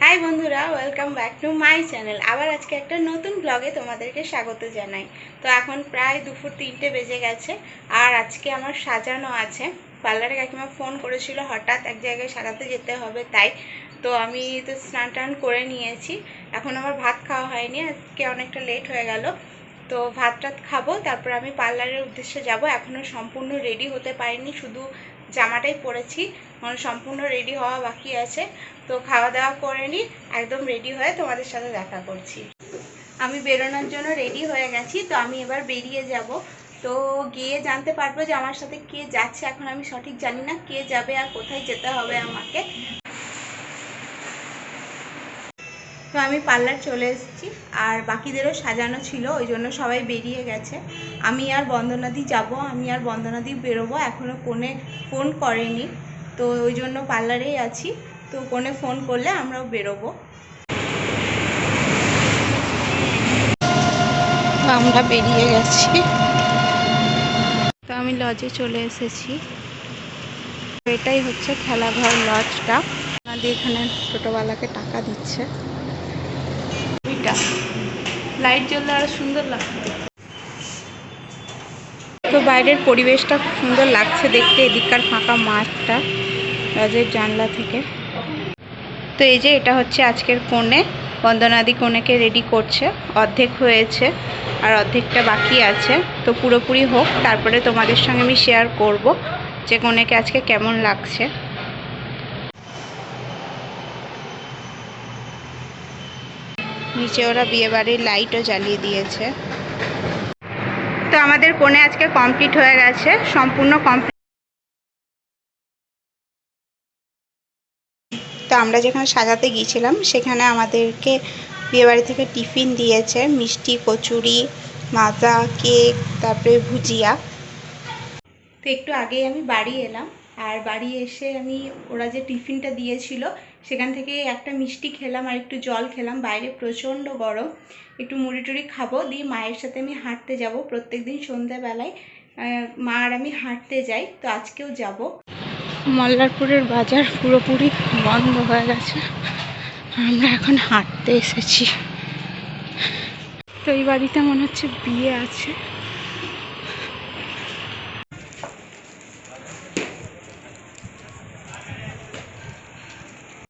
High বন্ধুরা, welcome back to my channel. আবার আজকে একটা নতুন ব্লগে তোমাদেরকে স্বাগত জানাই। তো এখন প্রায় দুপুর 3টে বেজে গেছে আর আজকে আমার সাজানো আছে। পার্লারে কাকিমা ফোন করেছিল, হঠাৎ এক জায়গায় সাজাতে যেতে হবে, তাই তো আমি তো স্নান টান করে নিয়েছি। এখন আমার ভাত খাওয়া হয়নি, আজকে অনেকটা লেট হয়ে গেল। তো ভাত টাত খাবো, তারপর আমি পার্লারের উদ্দেশ্যে যাব। এখনও সম্পূর্ণ রেডি হতে পারিনি, শুধু জামাটাই পরেছি, মানে সম্পূর্ণ রেডি হওয়া বাকি আছে। তো খাওয়া দাওয়া করে নিই, একদম রেডি হয়ে তোমাদের সাথে দেখা করছি। আমি বেরোনোর জন্য রেডি হয়ে গেছি, তো আমি এবার বেরিয়ে যাব। তো গিয়ে জানতে পারবো যে আমার সাথে কে যাচ্ছে। এখন আমি সঠিক জানি না কে যাবে আর কোথায় যেতে হবে আমাকে। তো আমি পার্লার চলে এসেছি আর বাকিদেরও সাজানো ছিল, ওই জন্য সবাই বেরিয়ে গেছে। আমি আর বন্দনাদি যাব, আমি আর বন্দনাদি বেরোবো। এখনও কোনে ফোন করেনি, তো ওই জন্য পার্লারেই আছি। তো কোনে ফোন করলে আমরাও বেরোবো। আমরা বেরিয়ে গেছি। তো আমি লজে চলে এসেছি। এটাই হচ্ছে খেলাঘর লজটা। আমাদের এখানে ছোটোবেলাকে টাকা দিচ্ছে। লাইট জ্বললে আরো সুন্দর লাগছে। তো বাইরের পরিবেশটা খুব সুন্দর লাগছে দেখতে, এদিককার ফাঁকা মাঠটা লজের জানলা থেকে। তো এই যে এটা হচ্ছে আজকের কনে। বন্দনাদি কনেকে রেডি করছে, অর্ধেক হয়েছে আর অর্ধেকটা বাকি আছে। তো পুরোপুরি হোক, তারপরে তোমাদের সঙ্গে আমি শেয়ার করব যে কনেকে আজকে কেমন লাগছে। নিচে ওরা বিয়েবাড়ির লাইটও জ্বালিয়ে দিয়েছে। তো আমাদের কনে আজকে কমপ্লিট হয়ে গেছে, সম্পূর্ণ কমপ্লিট। তো আমরা যেখানে সাজাতে গিয়েছিলাম সেখানে আমাদেরকে বিয়েবাড়ি থেকে টিফিন দিয়েছে, মিষ্টি, কচুরি, মাজা, কেক, তারপরে ভুজিয়া। তো একটু আগেই আমি বাড়ি এলাম, আর বাড়ি এসে আমি ওরা যে টিফিনটা দিয়েছিল সেখান থেকে একটা মিষ্টি খেলাম আর একটু জল খেলাম। বাইরে প্রচণ্ড গরম, একটু মুড়ি টুড়ি খাবো, দিয়ে মায়ের সাথে আমি হাঁটতে যাব। প্রত্যেকদিন সন্ধ্যাবেলায় মা আর আমি হাঁটতে যাই, তো আজকেও যাব। মল্লারপুরের বাজার পুরোপুরি বন্ধ হয়ে গেছে, আমরা এখন হাঁটতে এসেছি। তো এই বাড়িতে মনে হচ্ছে বিয়ে আছে।